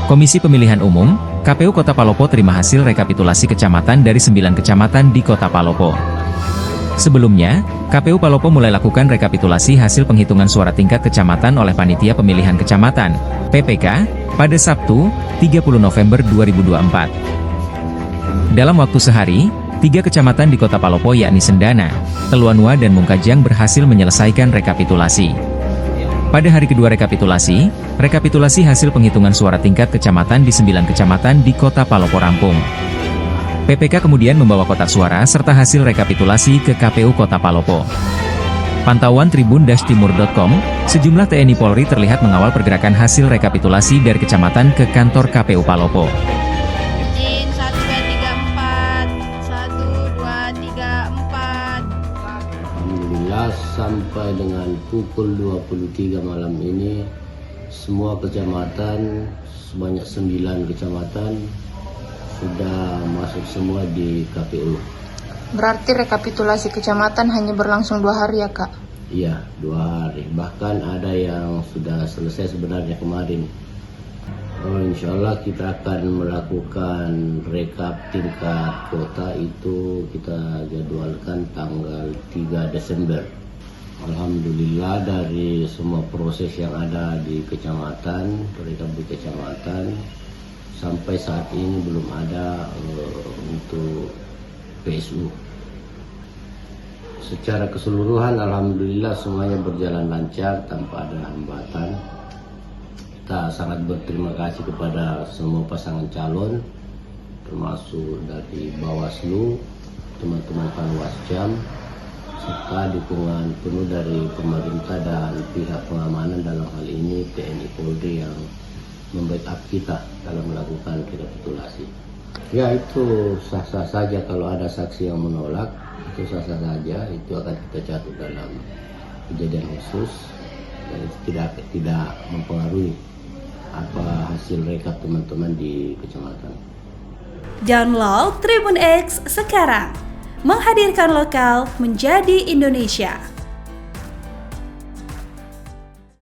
Komisi Pemilihan Umum, KPU Kota Palopo terima hasil rekapitulasi kecamatan dari 9 kecamatan di Kota Palopo. Sebelumnya, KPU Palopo mulai lakukan rekapitulasi hasil penghitungan suara tingkat kecamatan oleh Panitia Pemilihan Kecamatan, PPK, pada Sabtu, 30 November 2024. Dalam waktu sehari, 3 kecamatan di Kota Palopo yakni Sendana, Teluanua dan Mungkajang berhasil menyelesaikan rekapitulasi. Pada hari kedua rekapitulasi hasil penghitungan suara tingkat kecamatan di 9 kecamatan di Kota Palopo rampung. PPK kemudian membawa kotak suara serta hasil rekapitulasi ke KPU Kota Palopo. Pantauan tribun-timur.com, sejumlah TNI Polri terlihat mengawal pergerakan hasil rekapitulasi dari kecamatan ke kantor KPU Palopo. Izin 1, 2, 3, 4. Alhamdulillah sampai dengan pukul 23 malam ini semua kecamatan sebanyak 9 kecamatan sudah masuk semua di KPU. Berarti rekapitulasi kecamatan hanya berlangsung 2 hari ya Kak? Iya, 2 hari. Bahkan ada yang sudah selesai sebenarnya kemarin. Insya Allah kita akan melakukan rekap tingkat kota itu kita jadwalkan tanggal 3 Desember. Alhamdulillah dari semua proses yang ada di kecamatan, rekap di kecamatan, sampai saat ini belum ada untuk PSU. Secara keseluruhan alhamdulillah semuanya berjalan lancar tanpa ada hambatan. Kita sangat berterima kasih kepada semua pasangan calon, termasuk dari Bawaslu, teman-teman Panwascam, serta dukungan penuh dari pemerintah dan pihak pengamanan, dalam hal ini TNI Polri yang membackup kita dalam melakukan rekapitulasi. Ya, itu sah-sah saja kalau ada saksi yang menolak, itu sah-sah saja, itu akan kita catat dalam kejadian khusus dan itu tidak mempengaruhi apa hasil rekap teman-teman di kecamatan. Download Tribun X sekarang, menghadirkan lokal menjadi Indonesia.